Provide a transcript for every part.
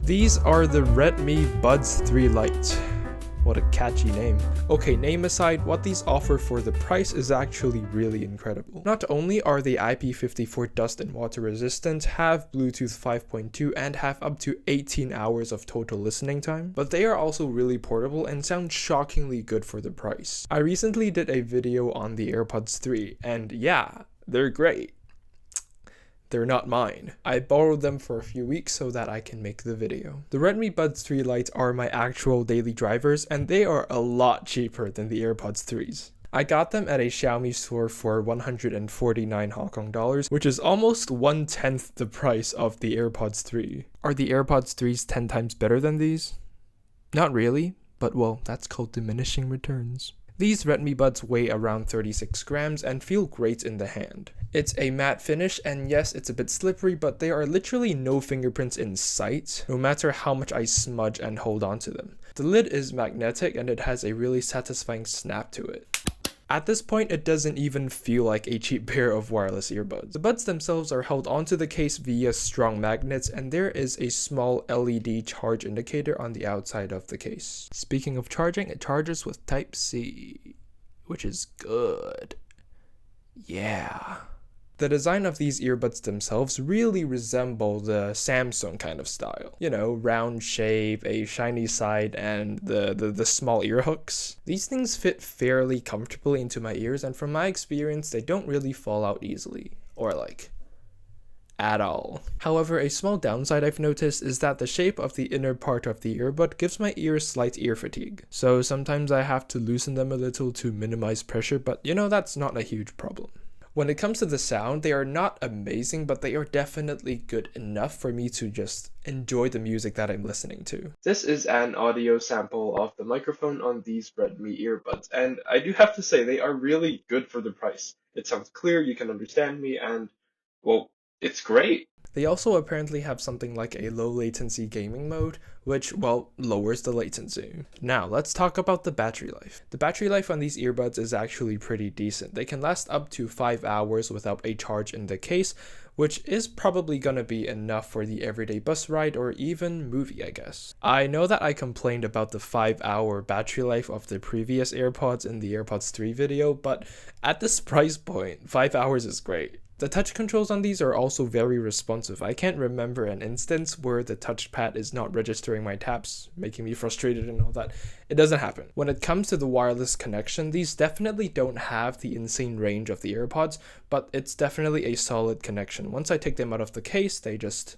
These are the Redmi Buds 3 Lite. What a catchy name. Okay, name aside, what these offer for the price is actually really incredible. Not only are they IP54 dust and water resistant, have Bluetooth 5.2 and have up to 18 hours of total listening time, but they are also really portable and sound shockingly good for the price. I recently did a video on the AirPods 3 and yeah, they're great. They're not mine. I borrowed them for a few weeks so that I can make the video. The Redmi Buds 3 Lite are my actual daily drivers and they are a lot cheaper than the AirPods 3s. I got them at a Xiaomi store for 149 Hong Kong dollars, which is almost 1/10 the price of the AirPods 3. Are the AirPods 3s 10 times better than these? Not really, but well, that's called diminishing returns. These Redmi Buds weigh around 36 grams and feel great in the hand. It's a matte finish and yes, it's a bit slippery, but there are literally no fingerprints in sight, no matter how much I smudge and hold on to them. The lid is magnetic and it has a really satisfying snap to it. At this point, it doesn't even feel like a cheap pair of wireless earbuds. The buds themselves are held onto the case via strong magnets and there is a small LED charge indicator on the outside of the case. Speaking of charging, it charges with Type-C, which is good. Yeah. The design of these earbuds themselves really resemble the Samsung kind of style. You know, round shape, a shiny side, and the small ear hooks. These things fit fairly comfortably into my ears, and from my experience, they don't really fall out easily. Or like, at all. However, a small downside I've noticed is that the shape of the inner part of the earbud gives my ears slight ear fatigue. So sometimes I have to loosen them a little to minimize pressure, but you know, that's not a huge problem. When it comes to the sound, they are not amazing, but they are definitely good enough for me to just enjoy the music that I'm listening to. This is an audio sample of the microphone on these Redmi earbuds, and I do have to say they are really good for the price. It sounds clear, you can understand me, and well, it's great. They also apparently have something like a low latency gaming mode, which, well, lowers the latency. Now, let's talk about the battery life. The battery life on these earbuds is actually pretty decent. They can last up to 5 hours without a charge in the case, which is probably gonna be enough for the everyday bus ride or even movie, I guess. I know that I complained about the 5-hour battery life of the previous AirPods in the AirPods 3 video, but at this price point, 5 hours is great. The touch controls on these are also very responsive. I can't remember an instance where the touchpad is not registering my taps, making me frustrated and all that. It doesn't happen. When it comes to the wireless connection, these definitely don't have the insane range of the AirPods, but it's definitely a solid connection. Once I take them out of the case, they just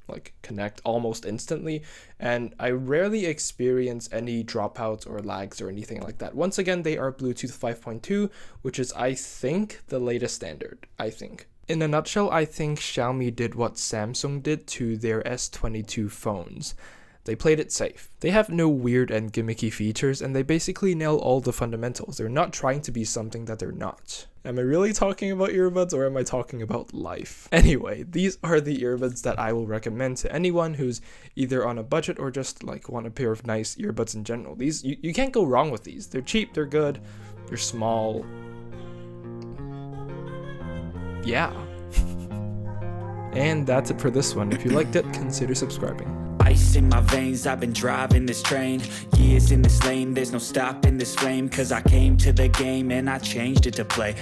like connect almost instantly, and I rarely experience any dropouts or lags or anything like that. Once again, they are Bluetooth 5.2, which is, I think, the latest standard, I think. In a nutshell, I think Xiaomi did what Samsung did to their S22 phones. They played it safe. They have no weird and gimmicky features, and they basically nail all the fundamentals. They're not trying to be something that they're not. Am I really talking about earbuds or am I talking about life? Anyway, these are the earbuds that I will recommend to anyone who's either on a budget or just like want a pair of nice earbuds in general. These, you can't go wrong with these. They're cheap, they're good, they're small. Yeah. And that's it for this one. If you liked it, consider subscribing. Ice in my veins, I've been driving this train. Years in this lane, there's no stopping this flame. Cause I came to the game and I changed it to play.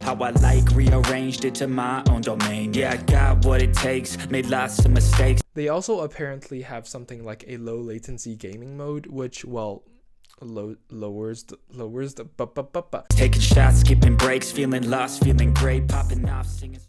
How I like rearranged it to my own domain. Yeah, I got what it takes, made lots of mistakes. They also apparently have something like a low latency gaming mode, which, well, lowers the taking shots, skipping breaks, feeling lost, feeling great, popping off, singing.